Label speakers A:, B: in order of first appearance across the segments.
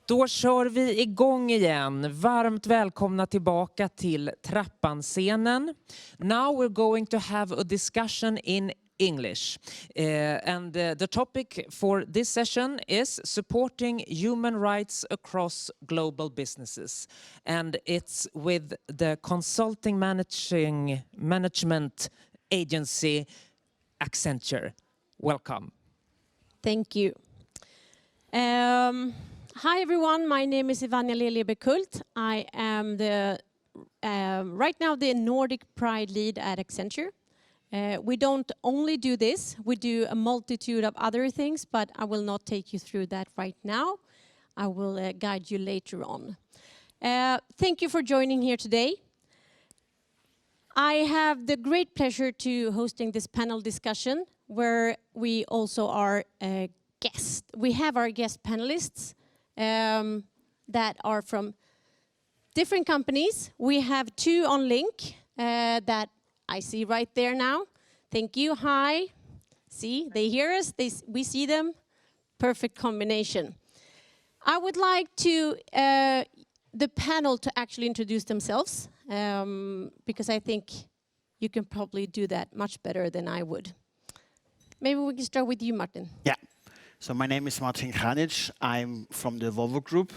A: Då kör vi igång igen. Varmt välkomna tillbaka till Trappan-scenen. Now we're going to have a discussion in English. The topic for this session is supporting human rights across global businesses. And it's with the consulting management agency Accenture. Welcome.
B: Thank you. Hi everyone, my name is Ivania Lgbtq. I am right now the Nordic Pride lead at Accenture. We don't only do this, we do a multitude of other things, but I will not take you through that right now. I will guide you later on. Thank you for joining here today. I have the great pleasure to hosting this panel discussion where we also are guests. We have our guest panelists that are from different companies. We have two on link that I see right there now. Thank you. Hi. See, they hear us. We see them. Perfect combination. I would like to the panel to actually introduce themselves because I think you can probably do that much better than I would. Maybe we can start with you, Martin.
C: Yeah. So my name is Martin Kranic. I'm from the Volvo Group,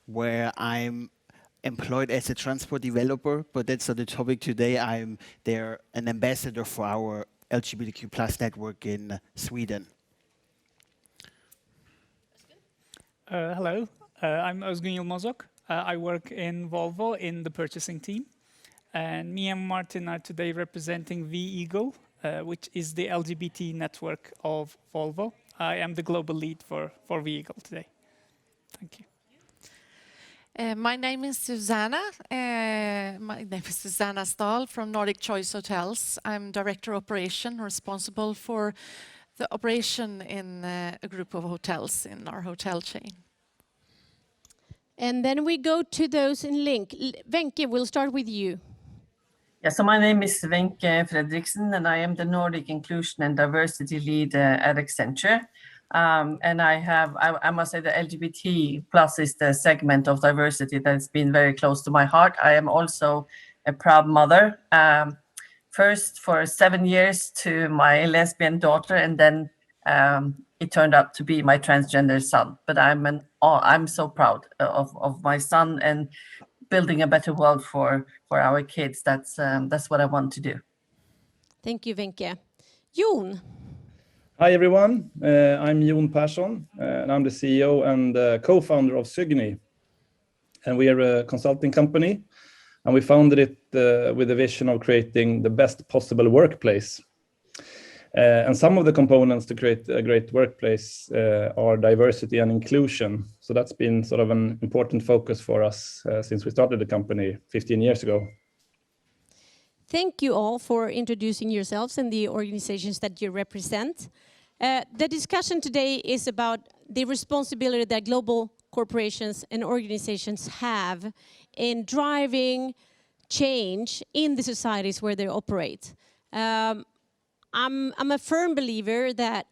C: where I'm employed as a transport developer, but that's not the topic today. I'm there an ambassador for our LGBTQ plus network in Sweden.
D: Hello, I'm Özgün Yılmazok. I work in Volvo in the purchasing team. And me and Martin are today representing V-Eagle, which is the LGBT network of Volvo. I am the global lead for V-Eagle today. Thank you.
E: My name is Susanna. Susanna Stahl from Nordic Choice Hotels. I'm Director Operation, responsible for the operation in a group of hotels in our hotel chain.
B: And then we go to those in link. Wenche, we'll start with you.
F: Yeah, so my name is Wenche Fredriksen, and I am the Nordic Inclusion and Diversity Lead at Accenture. And I must say the LGBT plus is the segment of diversity that's been very close to my heart. I am also a proud mother, first for 7 years to my lesbian daughter, and then it turned out to be my transgender son. But I'm so proud of my son and building a better world for our kids. That's what I want to do.
B: Thank you, Wenche. Jon.
G: Hi everyone, I'm Jon Persson, and I'm the CEO and co-founder of Sygny. And we are a consulting company, and we founded it with a vision of creating the best possible workplace. And some of the components to create a great workplace are diversity and inclusion. So that's been sort of an important focus for us since we started the company 15 years ago.
B: Thank you all for introducing yourselves and the organizations that you represent. The discussion today is about the responsibility that global corporations and organizations have in driving change in the societies where they operate. I'm a firm believer that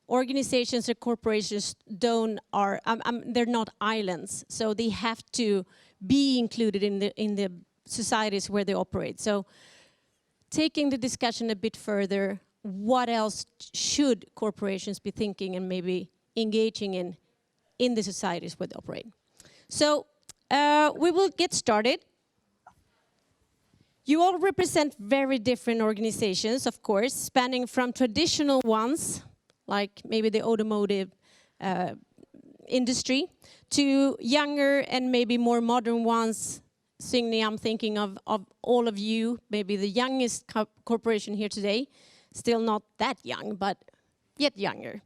B: organizations or corporations they're not islands, so they have to be included in the societies where they operate. So, taking the discussion a bit further, what else should corporations be thinking and maybe engaging in the societies where they operate? So, we will get started. You all represent very different organizations, of course, spanning from traditional ones, like maybe the automotive industry, to younger and maybe more modern ones. Sygny, I'm thinking of all of you, maybe the youngest corporation here today, still not that young, but yet younger.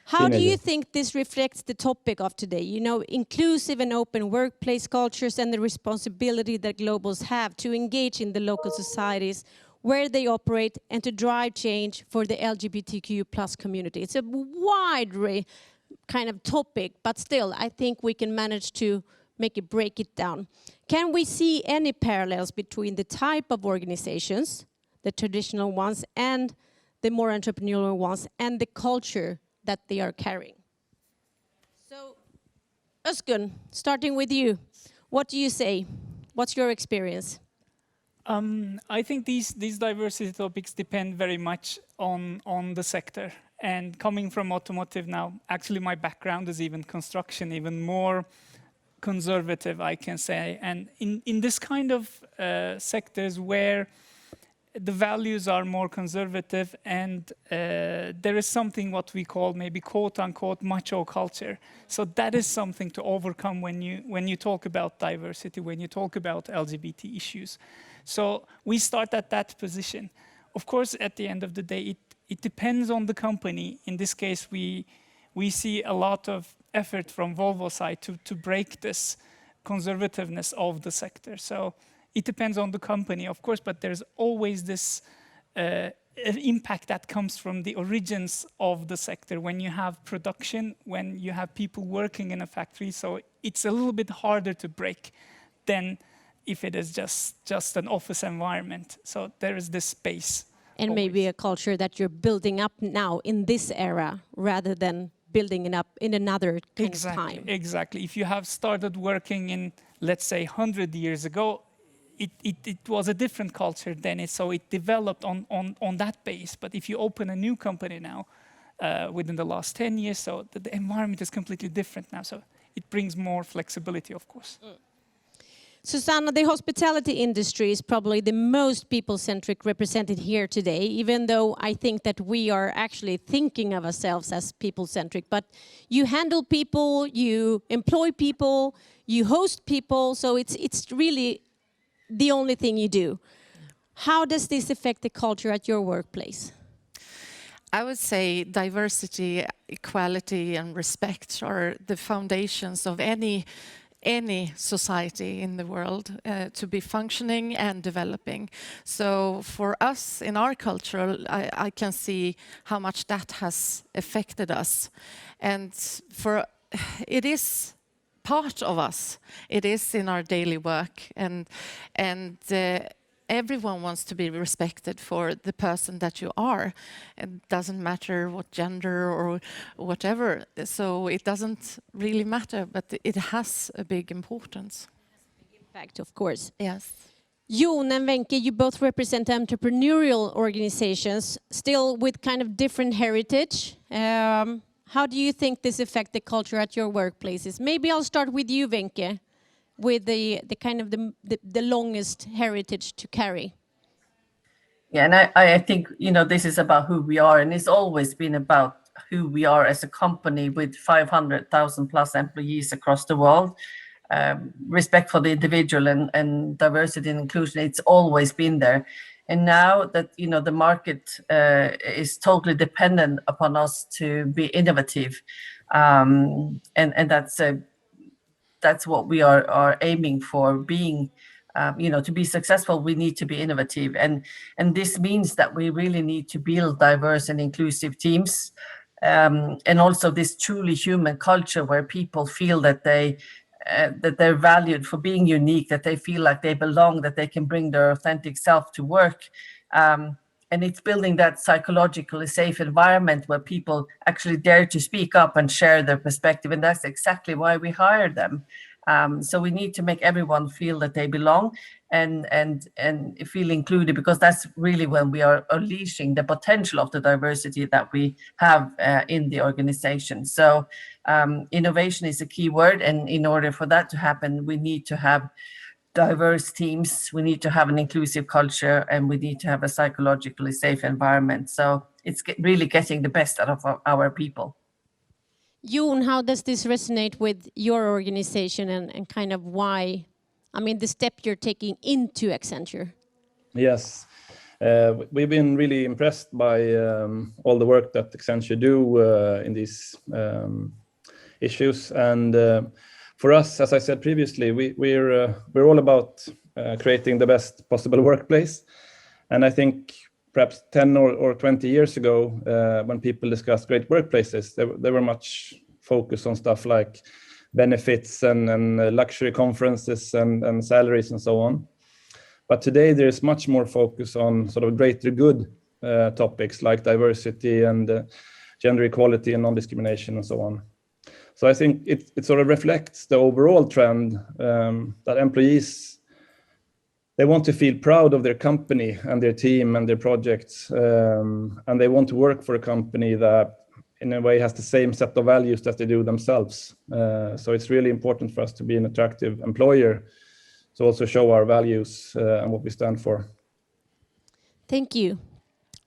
B: How do you think this reflects the topic of today? You know, inclusive and open workplace cultures and the responsibility that globals have to engage in the local societies where they operate and to drive change for the LGBTQ plus community. It's a wide kind of topic, but still, I think we can manage to break it down. Can we see any parallels between the type of organizations, the traditional ones, and the more entrepreneurial ones, and the culture that they are carrying? So, Özgun, starting with you, what do you say? What's your experience?
D: I think these diversity topics depend very much on the sector. And coming from automotive now, actually my background is even construction, even more conservative, I can say. And in this kind of sectors where the values are more conservative and there is something what we call maybe quote unquote macho culture. So that is something to overcome when you talk about diversity, when you talk about LGBT issues. So we start at that position. Of course, at the end of the day, it depends on the company. In this case, we see a lot of effort from Volvo side to break this conservativeness of the sector. So it depends on the company, of course, but there's always this impact that comes from the origins of the sector when you have production, when you have people working in a factory. So it's a little bit harder to break than if it is just an office environment. So there is this space.
B: And
D: always.
B: maybe a culture that you're building up now in this era rather than building it up in another kind of time.
D: Exactly. If you have started working in, let's say, 100 years ago, it was a different culture then, so it developed on that base. But if you open a new company now, within the last 10 years, so the environment is completely different now. So it brings more flexibility, of course.
B: Susanna, the hospitality industry is probably the most people-centric represented here today, even though I think that we are actually thinking of ourselves as people-centric. But you handle people, you employ people, you host people, so it's really the only thing you do. How does this affect the culture at your workplace?
E: I would say diversity, equality and respect are the foundations of any society in the world to be functioning and developing. So for us in our culture, I can see how much that has affected us. And it is part of us. It is in our daily work, and everyone wants to be respected for the person that you are. It doesn't matter what gender or whatever. So it doesn't really matter, but it has a big importance.
B: Impact, of course.
E: Yes.
B: Jon and Wenche, you both represent entrepreneurial organizations, still with kind of different heritage. How do you think this affects the culture at your workplaces? Maybe I'll start with you, Wenche, with the kind of the longest heritage to carry.
F: Yeah, and I think, this is about who we are, and it's always been about who we are as a company with 500,000 plus employees across the world. Respect for the individual and diversity and inclusion, it's always been there. And now that, the market is totally dependent upon us to be innovative. And that's what we are aiming for, being, to be successful, we need to be innovative. And this means that we really need to build diverse and inclusive teams. And also this truly human culture where people feel that they're valued for being unique, that they feel like they belong, that they can bring their authentic self to work. And it's building that psychologically safe environment where people actually dare to speak up and share their perspective. And that's exactly why we hired them. So we need to make everyone feel that they belong and feel included, because that's really when we are unleashing the potential of the diversity that we have in the organization. So innovation is a key word, and in order for that to happen, we need to have diverse teams, we need to have an inclusive culture, and we need to have a psychologically safe environment. So it's really getting the best out of our people.
B: Jon, how does this resonate with your organization and kind of why, the step you're taking into Accenture?
G: Yes, we've been really impressed by all the work that Accenture do in these issues. And for us, as I said previously, we're all about creating the best possible workplace. And I think perhaps 10 or 20 years ago, when people discussed great workplaces, there were much focus on stuff like benefits and luxury conferences and salaries and so on. But today there is much more focus on sort of greater good topics like diversity and gender equality and non-discrimination and so on. So I think it sort of reflects the overall trend that employees, they want to feel proud of their company and their team and their projects, and they want to work for a company that in a way has the same set of values that they do themselves. So it's really important for us to be an attractive employer, to also show our values and what we stand for.
B: Thank you.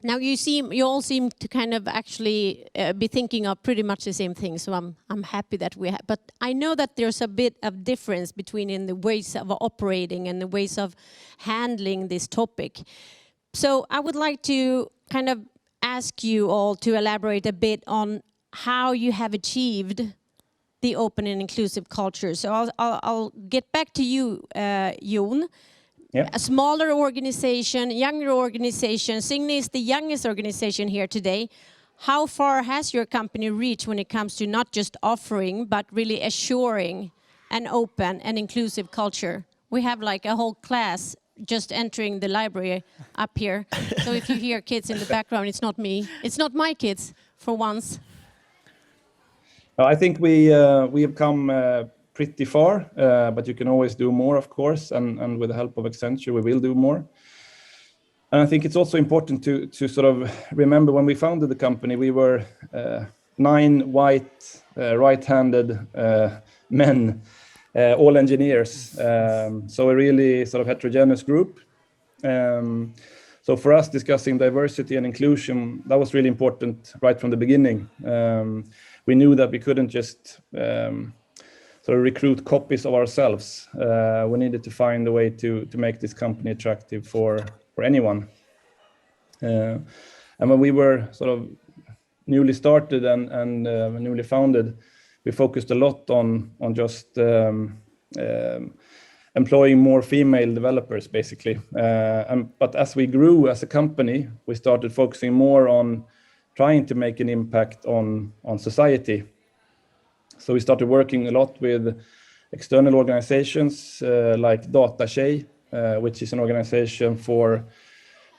B: Now you all seem to kind of actually be thinking of pretty much the same thing. So I'm happy that we have. But I know that there's a bit of difference between in the ways of operating and the ways of handling this topic. So I would like to kind of ask you all to elaborate a bit on how you have achieved the open and inclusive culture. So I'll get back to you, Jon.
G: Yeah.
B: A smaller organization, younger organization. Signe is the youngest organization here today. How far has your company reached when it comes to not just offering, but really assuring an open and inclusive culture? We have like a whole class just entering the library up here. So if you hear kids in the background, it's not me. It's not my kids, for once.
G: I think we have come pretty far, but you can always do more, of course, and with the help of Accenture, we will do more. And I think it's also important to sort of remember when we founded the company, we were 9 white, right-handed men, all engineers. So a really sort of heterogeneous group. So for us, discussing diversity and inclusion, that was really important right from the beginning. We knew that we couldn't just sort of recruit copies of ourselves. We needed to find a way to make this company attractive for anyone. And when we were sort of newly started and newly founded, we focused a lot on just employing more female developers, basically. But as we grew as a company, we started focusing more on trying to make an impact on society. So we started working a lot with external organizations like Datatjej, which is an organization for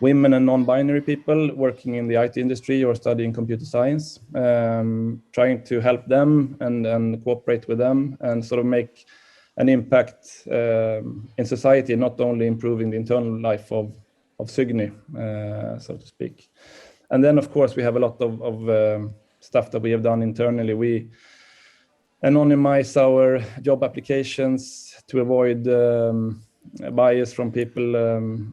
G: women and non-binary people working in the IT industry or studying computer science, trying to help them and cooperate with them and sort of make an impact in society, not only improving the internal life of Sygny, so to speak. And then, of course, we have a lot of stuff that we have done internally. We anonymize our job applications to avoid bias from people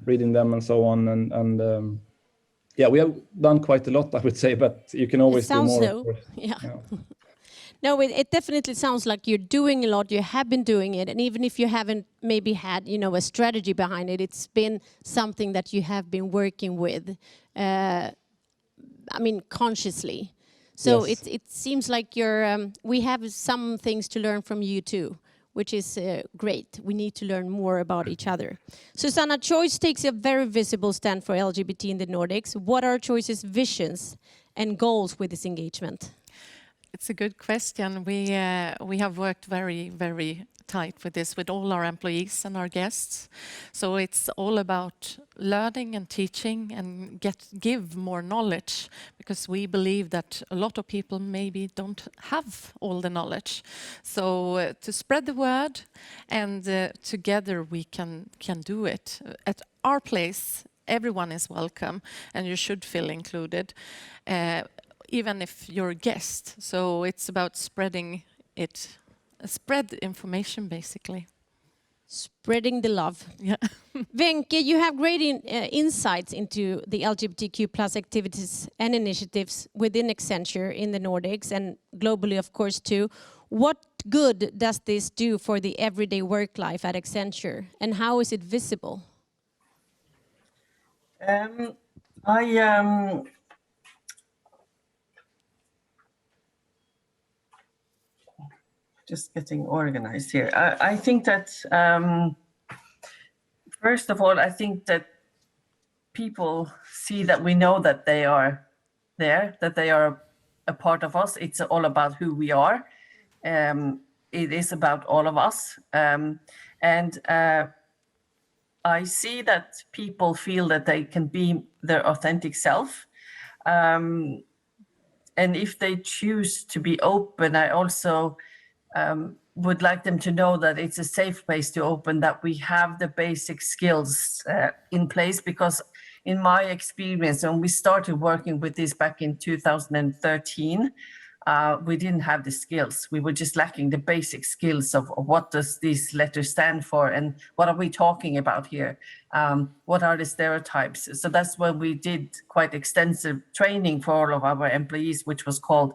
G: reading them and so on. And yeah, we have done quite a lot, I would say, but you can always do more.
B: So. Yeah. No, it definitely sounds like you're doing a lot. You have been doing it, and even if you haven't maybe had, a strategy behind it, it's been something that you have been working with. Consciously. So
G: yes.
B: it seems like we have some things to learn from you too, which is great. We need to learn more about each other. Susanna, Choice takes a very visible stand for LGBT in the Nordics. What are Choice's visions and goals with this engagement?
E: It's a good question. We have worked very, very tight with this, with all our employees and our guests. So it's all about learning and teaching and give more knowledge, because we believe that a lot of people maybe don't have all the knowledge. So to spread the word, and together we can do it. At our place, everyone is welcome and you should feel included, even if you're a guest. So it's about spreading it. Spread information, basically.
B: Spreading the love.
E: Yeah.
B: Wenche, you have great insights into the LGBTQ plus activities and initiatives within Accenture in the Nordics and globally, of course, too. What good does this do for the everyday work life at Accenture, and how is it visible?
F: Just getting organized here. I think that, first of all, I think that people see that we know that they are there, that they are a part of us. It's all about who we are. It is about all of us. And I see that people feel that they can be their authentic self. and if they choose to be open, I also would like them to know that it's a safe place to open, that we have the basic skills in place, because in my experience, when we started working with this back in 2013, we didn't have the skills. We were just lacking the basic skills of what does these letters stand for and what are we talking about here? What are the stereotypes? So that's when we did quite extensive training for all of our employees, which was called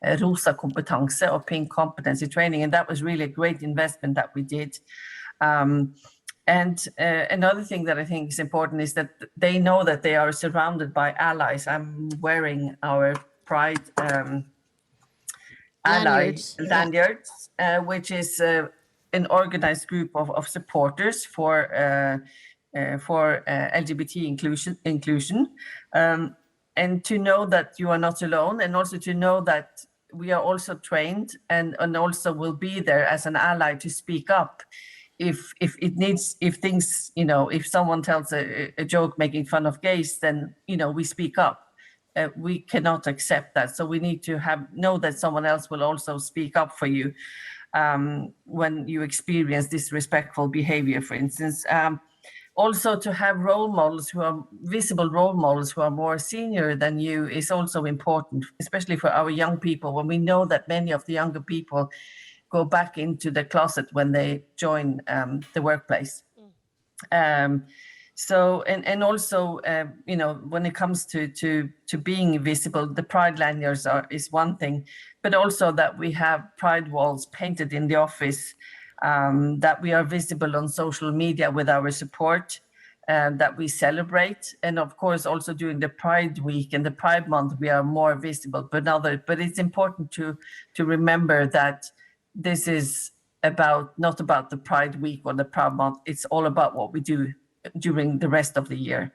F: Rosa Kompetanse or Pink Competency Training. And that was really a great investment that we did. And another thing that I think is important is that they know that they are surrounded by allies. I'm wearing our Pride lanyards, which is an organized group of supporters for LGBT inclusion. And to know that you are not alone, and also to know that we are also trained and also will be there as an ally to speak up if things, if someone tells a joke making fun of gays, then, we speak up. We cannot accept that. So we need to know that someone else will also speak up for you when you experience disrespectful behavior, for instance. Also, to have role models who are visible role models who are more senior than you is also important, especially for our young people, when we know that many of the younger people go back into the closet when they join the workplace. So, and also, when it comes to being visible, the Pride lanyards is one thing, but also that we have Pride walls painted in the office, that we are visible on social media with our support, that we celebrate. And of course, also during the Pride Week and the Pride Month, we are more visible. But it's important to remember that this is not about the Pride Week or the Pride Month. It's all about what we do during the rest of the year.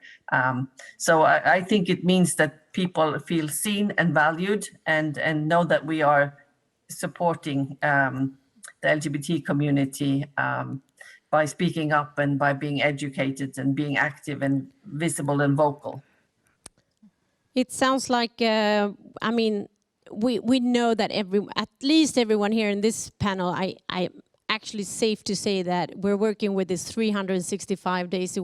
F: So I think it means that people feel seen and valued and know that we are supporting the LGBT community by speaking up and by being educated and being active and visible and vocal.
B: It sounds like, we know that at least everyone here in this panel, I actually safe to say that we're working with this 365 days a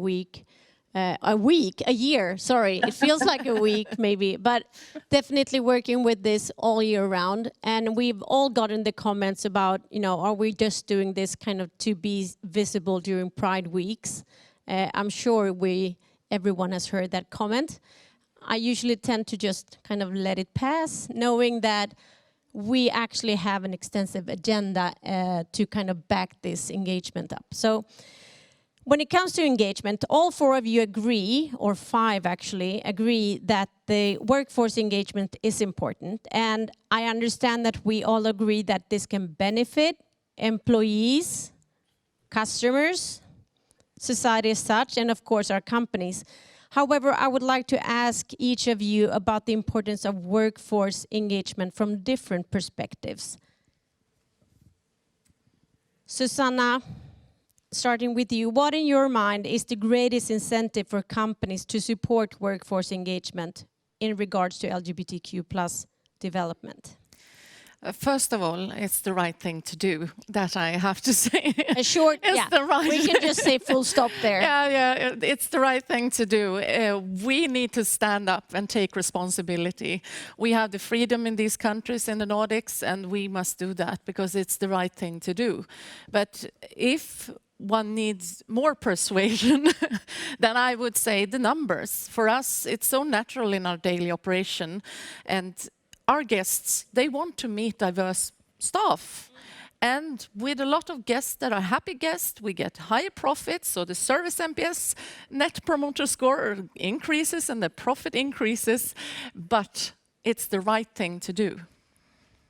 B: year, sorry. It feels like a week maybe, but definitely working with this all year round. And we've all gotten the comments about, are we just doing this kind of to be visible during Pride weeks? I'm sure everyone has heard that comment. I usually tend to just kind of let it pass, knowing that we actually have an extensive agenda to kind of back this engagement up. So when it comes to engagement, all four of you agree, or five actually, agree that the workforce engagement is important. And I understand that we all agree that this can benefit employees, customers, society as such, and of course our companies. However, I would like to ask each of you about the importance of workforce engagement from different perspectives. Susanna, starting with you, what in your mind is the greatest incentive for companies to support workforce engagement in regards to LGBTQ+ development?
E: First of all, it's the right thing to do, that I have to say.
B: A short, we can just say full stop there.
E: Yeah, it's the right thing to do. We need to stand up and take responsibility. We have the freedom in these countries, in the Nordics, and we must do that because it's the right thing to do. But if one needs more persuasion, then I would say the numbers. For us, it's so natural in our daily operation, and our guests, they want to meet diverse staff. And with a lot of guests that are happy guests, we get higher profits. So the service NPS, net promoter score, increases and the profit increases. But it's the right thing to do.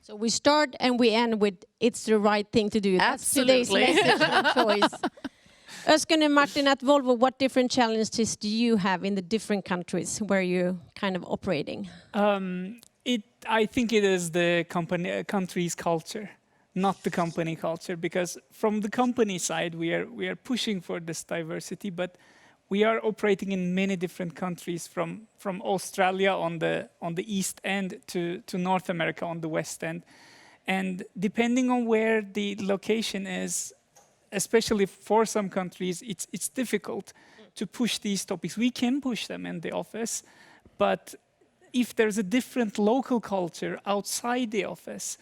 B: So we start and we end with it's the right thing to do. That's today's message and choice. Özgen and Martin, at Volvo, what different challenges do you have in the different countries where you're kind of operating?
D: I think it is the country's culture, not the company culture, because from the company side we are pushing for this diversity, but we are operating in many different countries, from Australia on the east end to North America on the west end. And depending on where the location is, especially for some countries, it's difficult to push these topics. We can push them in the office, but if there's a different local culture outside the office,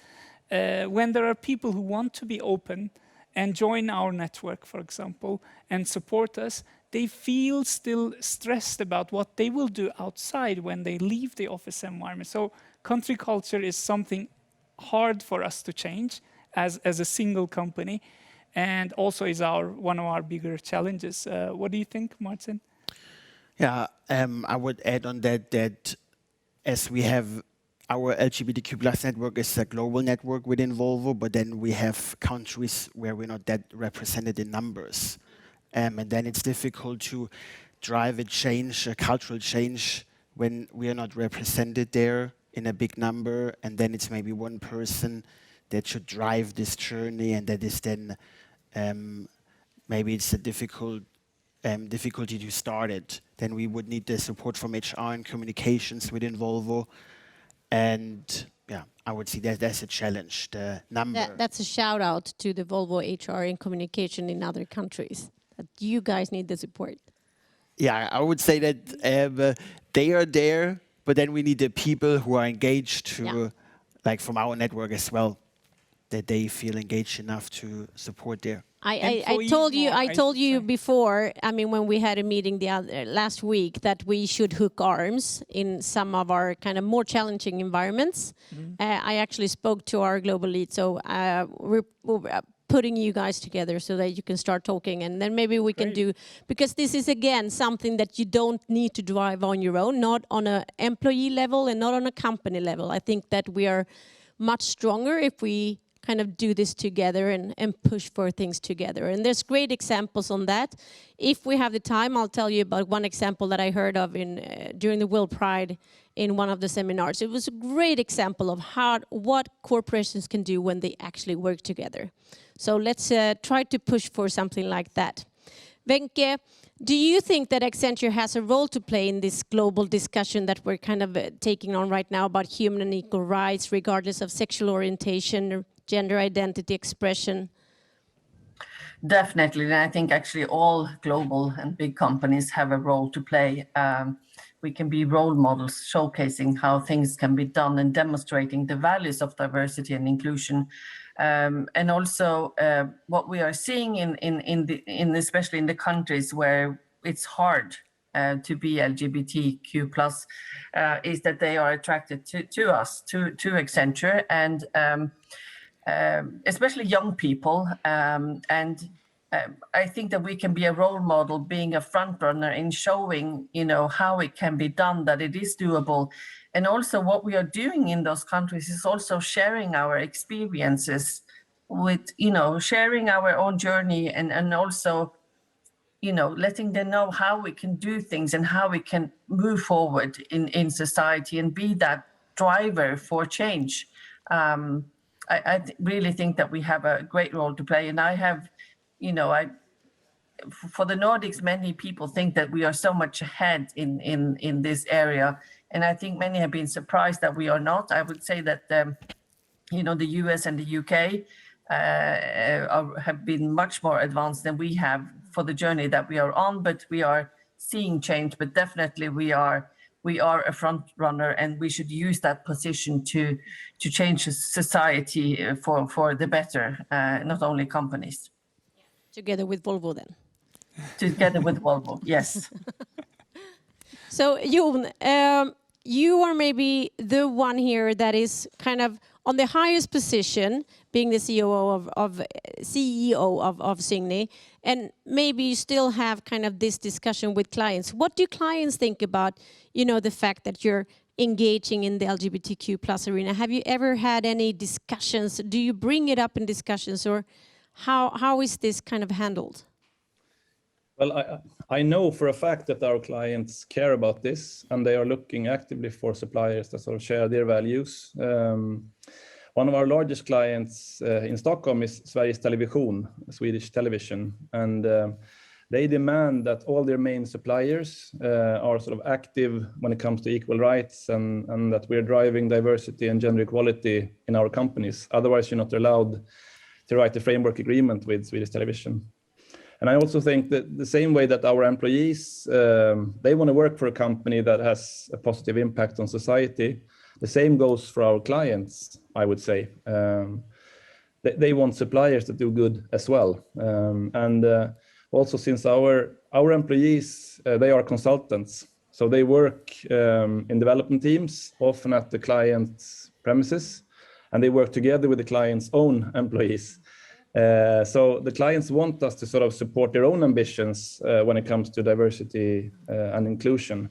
D: when there are people who want to be open and join our network, for example, and support us, they feel still stressed about what they will do outside when they leave the office environment. So country culture is something hard for us to change as a single company, and also is one of our bigger challenges. What do you think, Martin?
C: Yeah, I would add on that as we have our LGBTQ plus network is a global network within Volvo, but then we have countries where we're not that represented in numbers. And then it's difficult to drive a change, a cultural change, when we are not represented there in a big number, and then it's maybe one person that should drive this journey, and that is then maybe it's a difficulty to start it. Then we would need the support from HR and communications within Volvo. And yeah, I would see that that's a challenge, the number.
B: That's a shout out to the Volvo HR and communication in other countries, that you guys need the support.
C: Yeah, I would say that they are there, but then we need the people who are engaged to, like from our network as well, that they feel engaged enough to support there.
B: I told you before, I mean, when we had a meeting last week, that we should hook arms in some of our kind of more challenging environments. I actually spoke to our global lead, so we're putting you guys together so that you can start talking, and then maybe we can do, because this is again something that you don't need to drive on your own, not on an employee level and not on a company level. I think that we are much stronger if we kind of do this together and push for things together. And there's great examples on that. If we have the time, I'll tell you about one example that I heard of during the World Pride in one of the seminars. It was a great example of what corporations can do when they actually work together. So let's try to push for something like that. Wenche, do you think that Accenture has a role to play in this global discussion that we're kind of taking on right now about human and equal rights, regardless of sexual orientation, gender identity expression?
F: Definitely, and I think actually all global and big companies have a role to play. We can be role models, showcasing how things can be done and demonstrating the values of diversity and inclusion. And also what we are seeing in especially in the countries where it's hard to be LGBTQ plus, is that they are attracted to us, to Accenture, and especially young people. I think that we can be a role model, being a front runner in showing, how it can be done, that it is doable. And also what we are doing in those countries is also sharing our experiences with, sharing our own journey, and also, letting them know how we can do things and how we can move forward in society and be that driver for change. I really think that we have a great role to play. And I have, for the Nordics, many people think that we are so much ahead in this area. And I think many have been surprised that we are not. I would say that, the US and the UK have been much more advanced than we have for the journey that we are on, but we are seeing change. But definitely we are a front runner, and we should use that position to change society for the better, not only companies.
B: Together with Volvo then.
F: Together with Volvo, yes.
B: So Jon, you are maybe the one here that is kind of on the highest position, being the CEO of Signy, and maybe you still have kind of this discussion with clients. What do clients think about, the fact that you're engaging in the LGBTQ plus arena? Have you ever had any discussions? Do you bring it up in discussions, or how is this kind of handled?
G: Well, I know for a fact that our clients care about this, and they are looking actively for suppliers that sort of share their values. One of our largest clients in Stockholm is Sveriges Television, Swedish television, and they demand that all their main suppliers are sort of active when it comes to equal rights and that we're driving diversity and gender equality in our companies. Otherwise, you're not allowed to write a framework agreement with Swedish Television. And I also think that the same way that our employees, they want to work for a company that has a positive impact on society, the same goes for our clients, I would say. They want suppliers that do good as well. Also, since our employees, they are consultants, so they work in development teams, often at the client's premises, and they work together with the client's own employees. So the clients want us to sort of support their own ambitions when it comes to diversity and inclusion.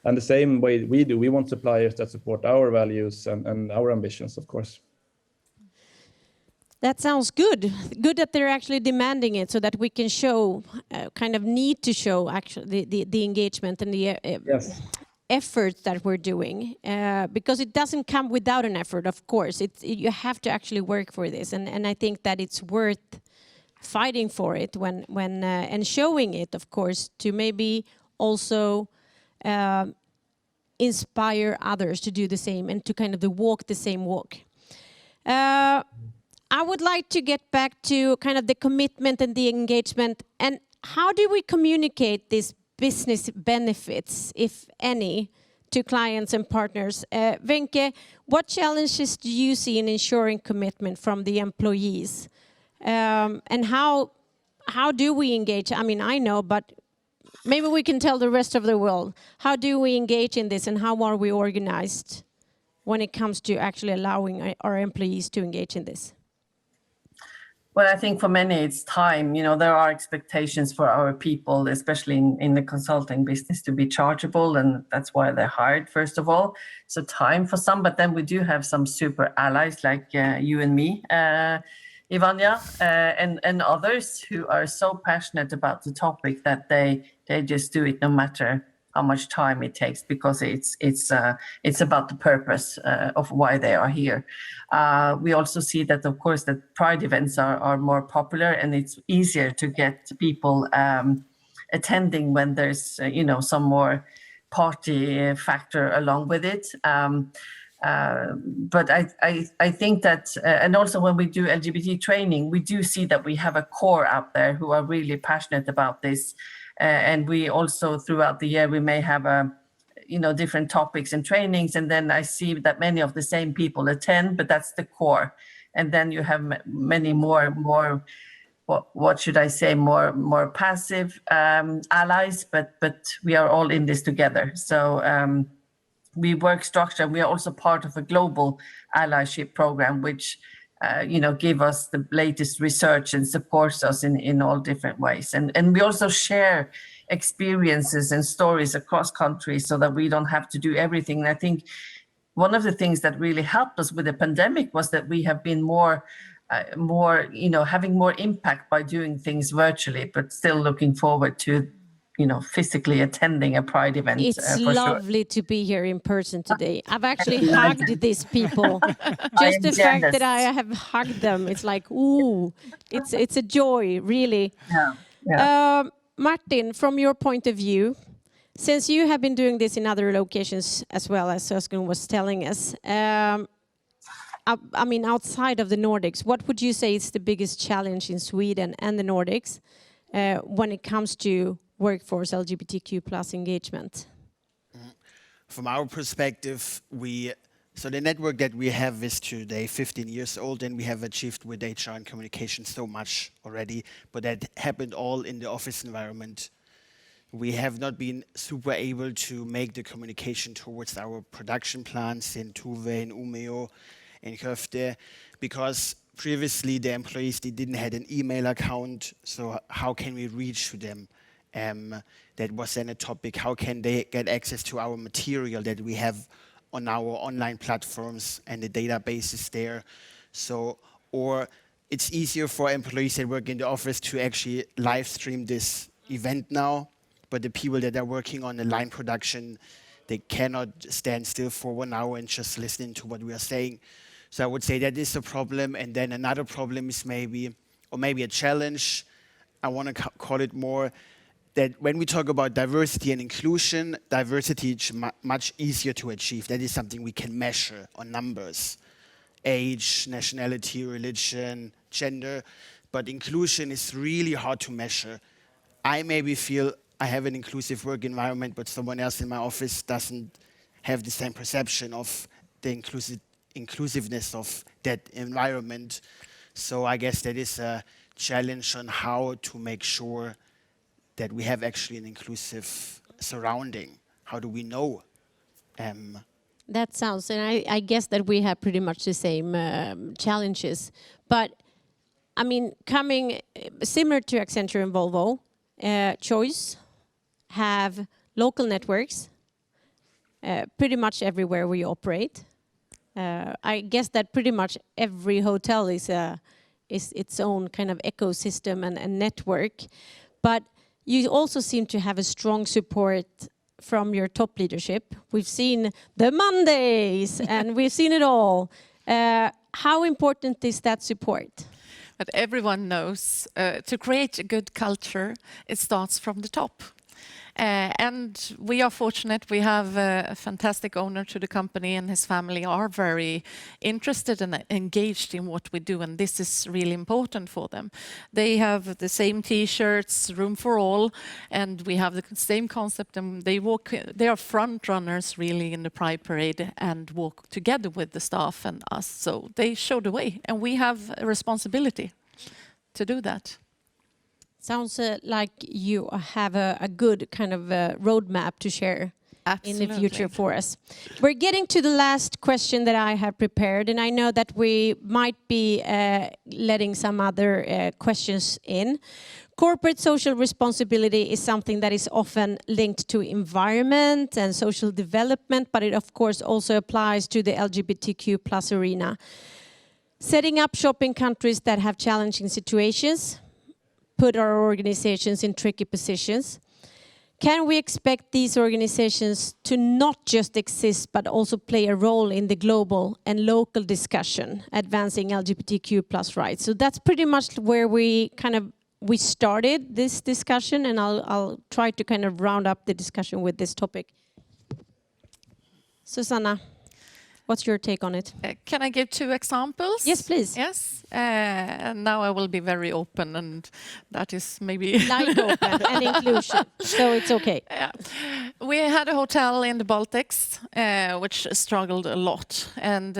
G: And the same way we do, we want suppliers that support our values and our ambitions, of course.
B: That sounds good. Good that they're actually demanding it so that we can show, kind of need to show actually the engagement and the
G: Yes.
B: effort that we're doing. Because it doesn't come without an effort, of course. You have to actually work for this. And I think that it's worth fighting for it when and showing it, of course, to maybe also inspire others to do the same and to kind of walk the same walk. I would like to get back to kind of the commitment and the engagement. And how do we communicate these business benefits, if any, to clients and partners? Wenche, what challenges do you see in ensuring commitment from the employees? And how do we engage? I mean, I know, but maybe we can tell the rest of the world. How do we engage in this and how are we organized when it comes to actually allowing our employees to engage in this?
F: Well, I think for many it's time. You know, there are expectations for our people, especially in the consulting business, to be chargeable, and that's why they're hired, first of all. So time for some, but then we do have some super allies like you and me, Ivania, and others who are so passionate about the topic that they just do it no matter how much time it takes, because it's about the purpose of why they are here. We also see that, of course, that Pride events are more popular, and it's easier to get people attending when there's some more party factor along with it. But I think that, and also when we do LGBT training, we do see that we have a core out there who are really passionate about this. And we also, throughout the year, we may have different topics and trainings, and then I see that many of the same people attend, but that's the core. And then you have many more what should I say, more passive allies, but we are all in this together. So we work structured. We are also part of a global allyship program, which give us the latest research and supports us in all different ways. And we also share experiences and stories across countries so that we don't have to do everything. And I think one of the things that really helped us with the pandemic was that we have been having more impact by doing things virtually, but still looking forward to physically attending a Pride event.
B: It's lovely to be here in person today. I've actually hugged these people. Just the fact that I have hugged them, it's like, ooh, it's a joy, really.
F: Yeah.
B: Martin, from your point of view, since you have been doing this in other locations as well, as Özgun was telling us, I mean, outside of the Nordics, what would you say is the biggest challenge in Sweden and the Nordics when it comes to workforce LGBTQ plus engagement?
C: From our perspective, so the network that we have is today 15 years old, and we have achieved with HR and communication so much already, but that happened all in the office environment. We have not been super able to make the communication towards our production plants in Tuve, in Umeå, in Skövde, because previously the employees, they didn't have an email account, so how can we reach to them? That was then a topic. How can they get access to our material that we have on our online platforms and the databases there? So, or it's easier for employees that work in the office to actually live stream this event now, but the people that are working on the line production, they cannot stand still for 1 hour and just listen to what we are saying. So I would say that is a problem. And then another problem is maybe a challenge. I want to call it more that when we talk about diversity and inclusion, diversity is much easier to achieve. That is something we can measure on numbers. Age, nationality, religion, gender. But inclusion is really hard to measure. I maybe feel I have an inclusive work environment, but someone else in my office doesn't have the same perception of the inclusiveness of that environment. So I guess that is a challenge on how to make sure that we have actually an inclusive surrounding. How do we know?
B: That sounds, and I guess that we have pretty much the same challenges. But I mean, coming similar to Accenture and Volvo, Choice have local networks pretty much everywhere we operate. I guess that pretty much every hotel is its own kind of ecosystem and network. But you also seem to have a strong support from your top leadership. We've seen the Mondays and we've seen it all. How important is that support?
E: But everyone knows to create a good culture, it starts from the top. And we are fortunate, we have a fantastic owner to the company, and his family are very interested and engaged in what we do, and this is really important for them. They have the same t-shirts, room for all, and we have the same concept, and they are front runners really in the Pride Parade and walk together with the staff and us, so they show the way, and we have a responsibility to do that.
B: Sounds like you have a good kind of roadmap to share in the future for us. We're getting to the last question that I have prepared, and I know that we might be letting some other questions in. Corporate social responsibility is something that is often linked to environment and social development, but it of course also applies to the LGBTQ+ arena. Setting up shop in countries that have challenging situations put our organizations in tricky positions. Can we expect these organizations to not just exist, but also play a role in the global and local discussion advancing LGBTQ+ rights? So that's pretty much where we started this discussion, and I'll try to kind of round up the discussion with this topic. Susanna, what's your take on it?
E: Can I give 2 examples?
B: Yes, please.
E: Yes. And now I will be very open, and that is maybe...
B: Like open and inclusion, so it's okay.
E: Yeah. We had a hotel in the Baltics, which struggled a lot. And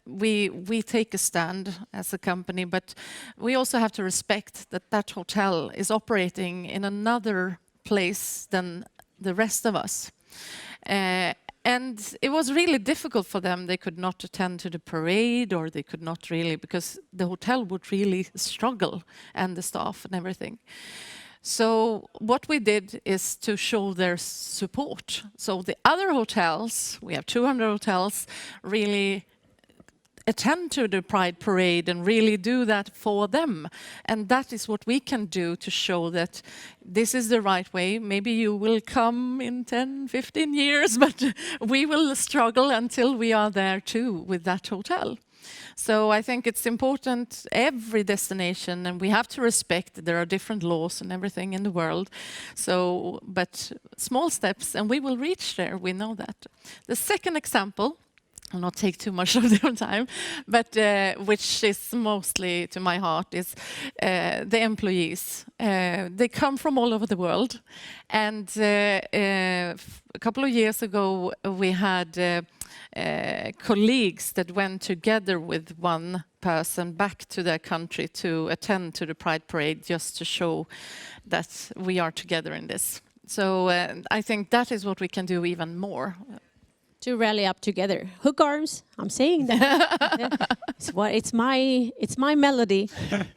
E: we take a stand as a company, but we also have to respect that that hotel is operating in another place than the rest of us. And it was really difficult for them. They could not attend to the parade, or they could not really, because the hotel would really struggle, and the staff and everything. So what we did is to show their support. So the other hotels, we have 200 hotels, really attend to the Pride Parade and really do that for them. And that is what we can do to show that this is the right way. Maybe you will come in 10, 15 years, but we will struggle until we are there too with that hotel. So I think it's important, every destination, and we have to respect that there are different laws and everything in the world. So, but small steps, and we will reach there, we know that. The second example, I'll not take too much of your time, but which is mostly to my heart, is the employees. They come from all over the world, and a couple of years ago we had colleagues that went together with one person back to their country to attend to the Pride Parade, just to show that we are together in this. So I think that is what we can do even more.
B: To rally up together. Hook arms, I'm saying that. It's my melody.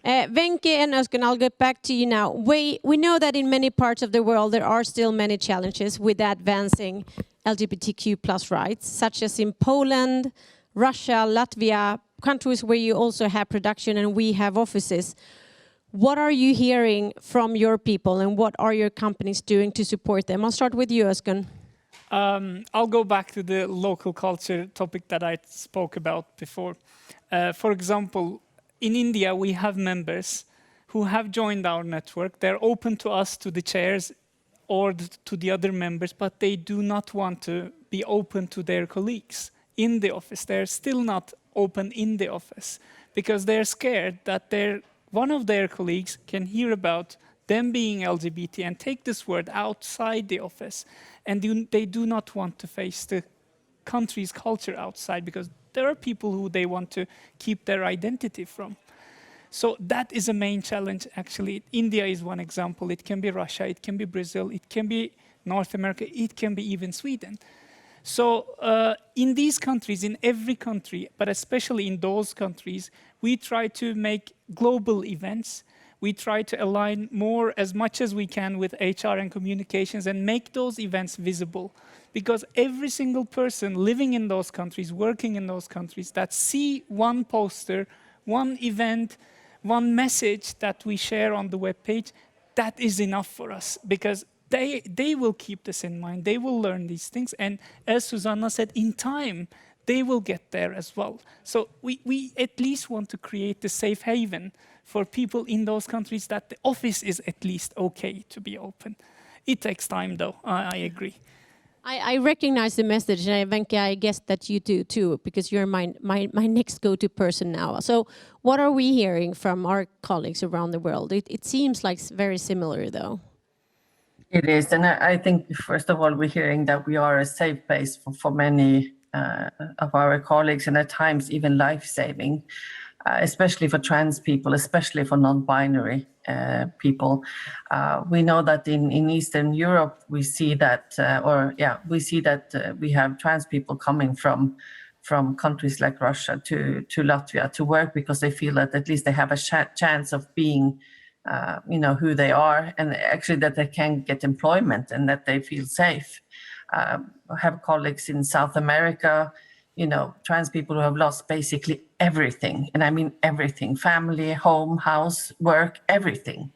B: Wenche and Özgen, I'll get back to you now. We know that in many parts of the world there are still many challenges with advancing LGBTQ+ rights, such as in Poland, Russia, Latvia, countries where you also have production and we have offices. What are you hearing from your people, and what are your companies doing to support them? I'll start with you, Özgen.
D: I'll go back to the local culture topic that I spoke about before. For example, in India, we have members who have joined our network. They're open to us, to the chairs, or to the other members, but they do not want to be open to their colleagues in the office. They're still not open in the office because they're scared that one of their colleagues can hear about them being LGBT and take this word outside the office. And they do not want to face the country's culture outside because there are people who they want to keep their identity from. So that is a main challenge, actually. India is one example. It can be Russia, it can be Brazil, it can be North America, it can be even Sweden. So in these countries, in every country, but especially in those countries, we try to make global events. We try to align more as much as we can with HR and communications and make those events visible. Because every single person living in those countries, working in those countries, that see one poster, one event, one message that we share on the webpage, that is enough for us because they will keep this in mind. They will learn these things. And as Susanna said, in time, they will get there as well. So we at least want to create a safe haven for people in those countries that the office is at least okay to be open. It takes time, though. I agree.
B: I recognize the message, and Wenche, I guess that you do too, because you're my next go-to person now. So what are we hearing from our colleagues around the world? It seems like very similar, though.
F: It is, and I think, first of all, we're hearing that we are a safe place for many of our colleagues, and at times even life-saving, especially for trans people, especially for non-binary people. We know that in Eastern Europe, we see that, we have trans people coming from countries like Russia to Latvia to work because they feel that at least they have a chance of being, who they are, and actually that they can get employment and that they feel safe. I have colleagues in South America, trans people who have lost basically everything. And I mean everything, family, home, house, work, everything.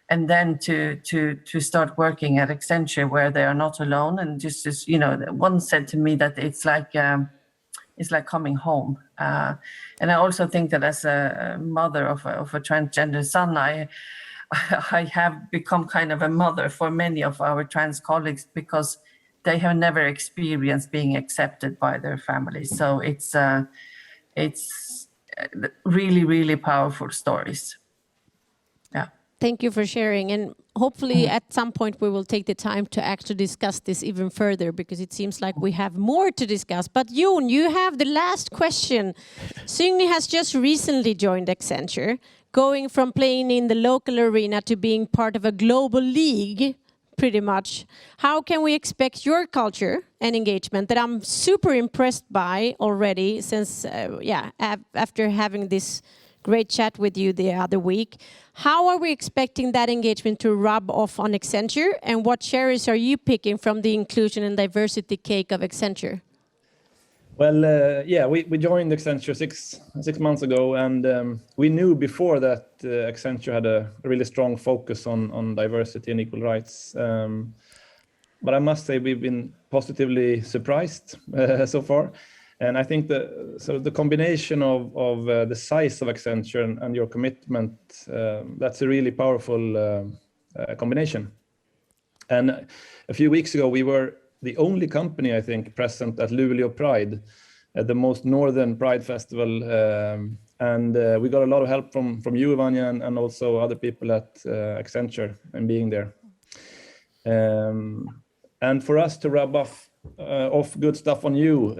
F: And then to start working at Accenture where they are not alone. And just one said to me that it's like coming home. And I also think that as a mother of a transgender son, I have become kind of a mother for many of our trans colleagues because they have never experienced being accepted by their families. So it's really, really powerful stories. Yeah.
B: Thank you for sharing. And hopefully at some point we will take the time to actually discuss this even further because it seems like we have more to discuss. But Jon, you have the last question. Signy has just recently joined Accenture, going from playing in the local arena to being part of a global league. Pretty much. How can we expect your culture and engagement that I'm super impressed by already since, after having this great chat with you the other week. How are we expecting that engagement to rub off on Accenture, and what cherries are you picking from the inclusion and diversity cake of Accenture?
G: Well, we joined Accenture six months ago, and we knew before that Accenture had a really strong focus on diversity and equal rights. But I must say we've been positively surprised so far. And I think the combination of the size of Accenture and your commitment, that's a really powerful combination. And a few weeks ago, we were the only company, I think, present at Luleå Pride, the most northern Pride festival. And we got a lot of help from you, Vanya, and also other people at Accenture and being there. And for us to rub off good stuff on you,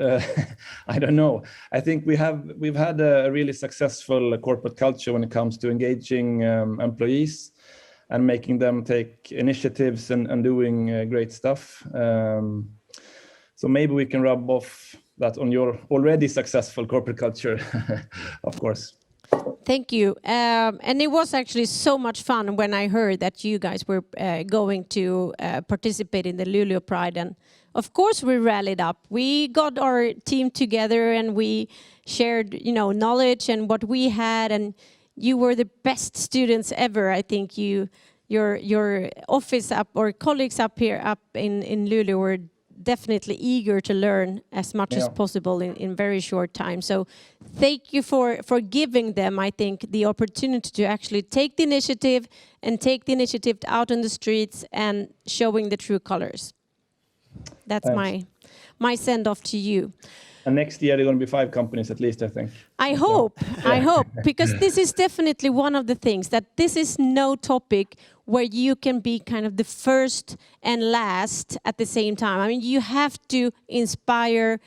G: I don't know. I think we've had a really successful corporate culture when it comes to engaging employees and making them take initiatives and doing great stuff. So maybe we can rub off that on your already successful corporate culture, of course.
B: Thank you. And it was actually so much fun when I heard that you guys were going to participate in the Luleå Pride. And of course we rallied up. We got our team together and we shared, knowledge and what we had. And you were the best students ever. I think your office up or colleagues up here in Luleå were definitely eager to learn as much as possible in very short time. So thank you for giving them, I think, the opportunity to actually take the initiative and take the initiative out on the streets and showing the true colors. That's my send-off to you.
G: And next year, there are going to be 5 companies at least, I think.
B: I hope, because this is definitely one of the things, that this is no topic where you can be kind of the first and last at the same time. I mean, you have to inspire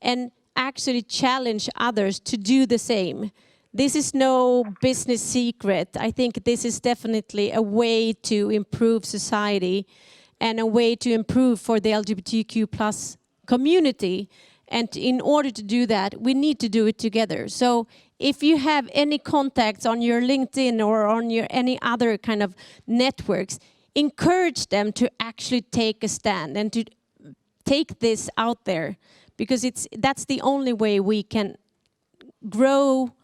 B: and actually challenge others to do the same. This is no business secret. I think this is definitely a way to improve society and a way to improve for the LGBTQ plus community. And in order to do that, we need to do it together. So if you have any contacts on your LinkedIn or on your any other kind of networks, encourage them to actually take a stand and to take this out there, because that's the only way we can grow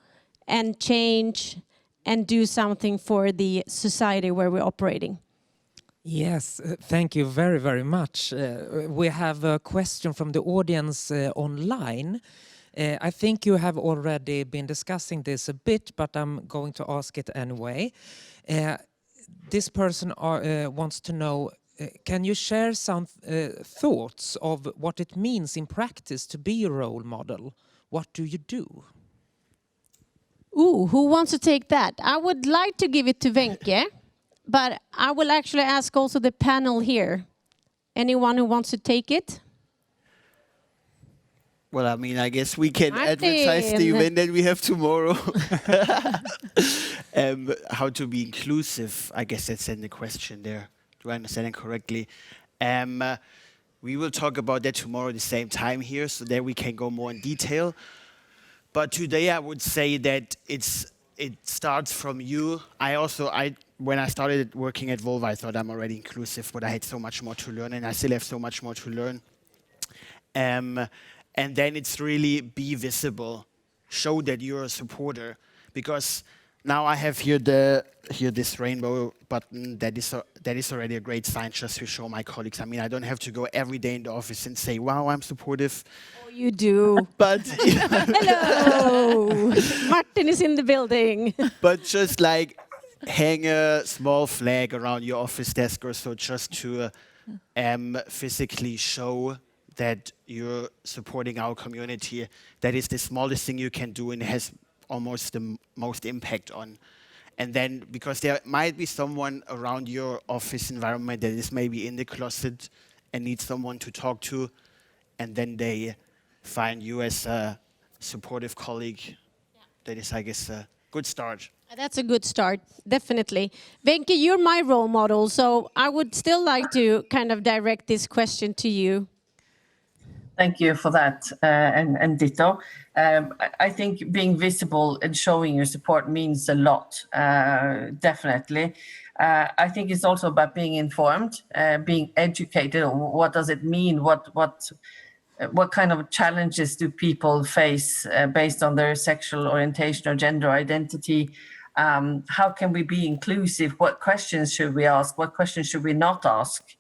B: and change and do something for the society where we're operating.
A: Yes, thank you very, very much. We have a question from the audience online. I think you have already been discussing this a bit, but I'm going to ask it anyway. This person wants to know, can you share some thoughts of what it means in practice to be a role model? What do you do?
B: Ooh, who wants to take that? I would like to give it to Wenche. But I will actually ask also the panel here. Anyone who wants to take it?
C: Well, I mean, I guess we can advertise the event that we have tomorrow. How to be inclusive, I guess that's in the question there. Do I understand it correctly? We will talk about that tomorrow at the same time here, so there we can go more in detail. But today I would say that it starts from you. When I started working at Volvo, I thought I'm already inclusive, but I had so much more to learn, and I still have so much more to learn. And then it's really be visible, show that you're a supporter, because now I have here this rainbow button. That is already a great sign just to show my colleagues. I mean, I don't have to go every day in the office and say, "Wow, I'm supportive."
B: Oh, you do.
C: But
B: hello, Martin is in the building.
C: But just like hang a small flag around your office desk or so, just to physically show that you're supporting our community. That is the smallest thing you can do, and it has almost the most impact on. And then, because there might be someone around your office environment that is maybe in the closet and needs someone to talk to, and then they find you as a supportive colleague. Yeah. That is, I guess, a good start.
B: That's a good start, definitely. Wenche, you're my role model, so I would still like to kind of direct this question to you.
F: Thank you for that, and ditto. I think being visible and showing your support means a lot, definitely. I think it's also about being informed, being educated. What does it mean? What kind of challenges do people face based on their sexual orientation or gender identity? How can we be inclusive? What questions should we ask? What questions should we not ask?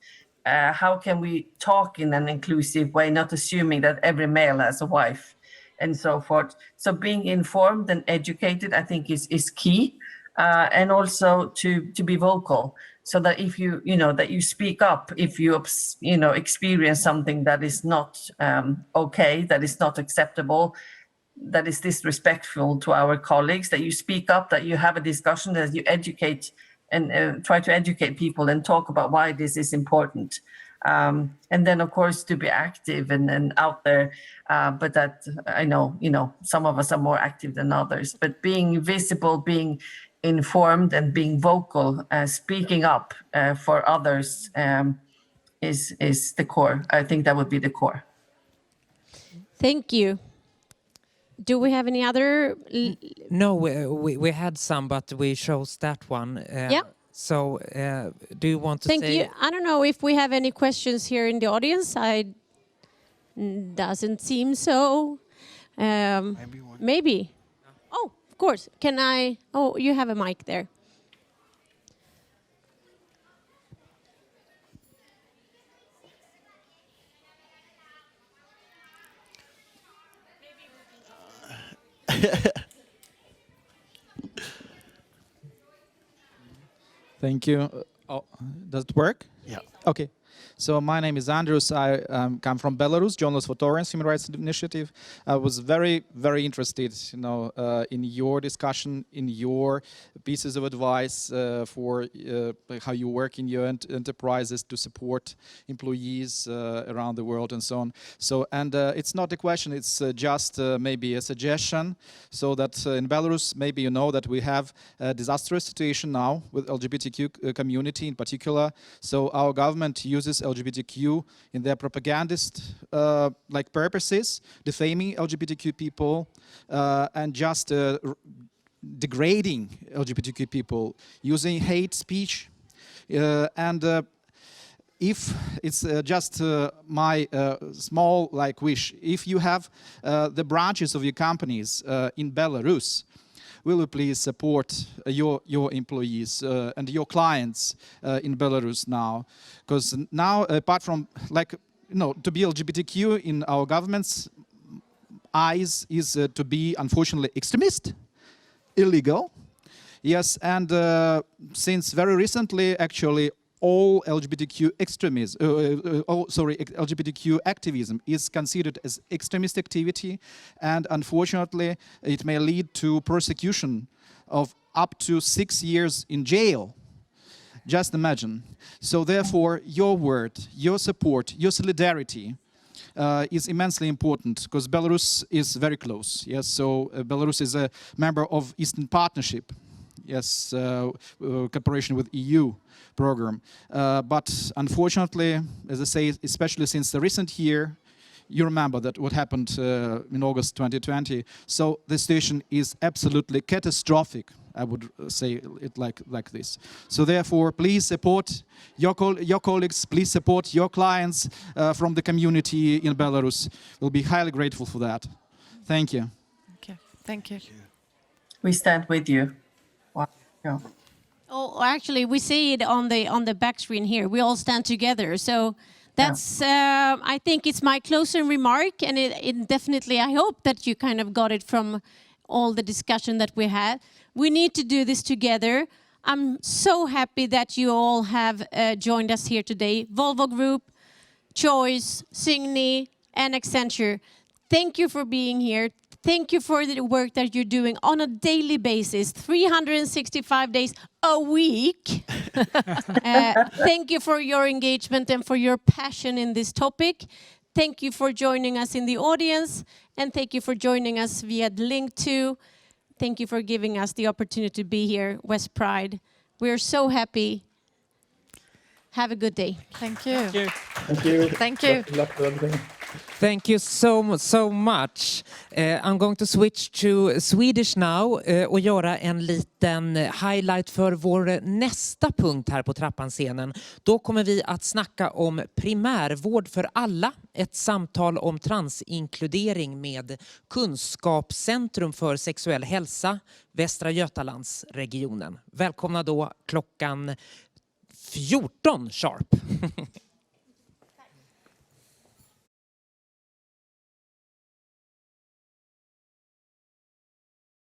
F: How can we talk in an inclusive way, not assuming that every male has a wife, and so forth. So being informed and educated, I think, is key, and also to be vocal, so that if you speak up, if you experience something that is not okay, that is not acceptable, that is disrespectful to our colleagues, that you speak up, that you have a discussion, that you educate and try to educate people and talk about why this is important. And then, of course, to be active and out there. But that, I know, some of us are more active than others. But being visible, being informed, and being vocal, speaking up for others is the core. I think that would be the core.
B: Thank you. Do we have any other?
A: No, we had some, but we chose that one.
B: Yeah.
A: So, do you want to
B: Thank
A: say?
B: you. I don't know if we have any questions here in the audience. Doesn't seem so. Maybe. Oh, of course. Can I? Oh, you have a mic there.
H: Thank you. Does it work?
C: Yeah.
H: Okay. So my name is Andrus. I come from Belarus, Journalists for Tolerance Human Rights Initiative. I was very, very interested, in your discussion, in your pieces of advice for how you work in your enterprises to support employees around the world and so on. So, and it's not a question; it's just maybe a suggestion. So that in Belarus, maybe you know that we have a disastrous situation now with LGBTQ community in particular. So our government uses LGBTQ in their propagandist like purposes, defaming LGBTQ people and just degrading LGBTQ people, using hate speech. And if it's just my small wish, if you have the branches of your companies in Belarus, will you please support your employees and your clients in Belarus now? Because now, apart from to be LGBTQ in our government's eyes is to be unfortunately extremist, illegal. Yes, and since very recently, actually, all LGBTQ extremism, LGBTQ activism is considered as extremist activity, and unfortunately, it may lead to persecution of up to 6 years in jail. Just imagine. So therefore, your word, your support, your solidarity is immensely important because Belarus is very close. Yes, so Belarus is a member of Eastern Partnership. Yes, cooperation with EU program. But unfortunately, as I say, especially since the recent year, you remember that what happened in August 2020. So the situation is absolutely catastrophic. I would say it like this. So therefore, please support your colleagues, please support your clients from the community in Belarus. We'll be highly grateful for that. Thank you.
E: Okay, thank you.
F: We stand with you. Wow. Yeah.
B: Oh, actually, we see it on the back screen here. We all stand together. So that's, I think it's my closing remark, and it definitely, I hope that you kind of got it from all the discussion that we had. We need to do this together. I'm so happy that you all have joined us here today. Volvo Group, Choice, Signy, and Accenture. Thank you for being here. Thank you for the work that you're doing on a daily basis, 365 days a week. Thank you for your engagement and for your passion in this topic. Thank you for joining us in the audience, and thank you for joining us via the link too. Thank you for giving us the opportunity to be here, West Pride. We're so happy. Have a good day.
E: Thank you.
D: Thank you.
G: Thank you.
E: Thank you.
G: Good luck with everything.
A: Thank you so much. I'm going to switch to Swedish now och göra en liten highlight för vår nästa punkt här på Trappan-scenen. Då kommer vi att snacka om primärvård för alla. Ett samtal om transinkludering med Kunskapscentrum för sexuell hälsa, Västra Götalandsregionen. Välkomna då klockan 14 sharp.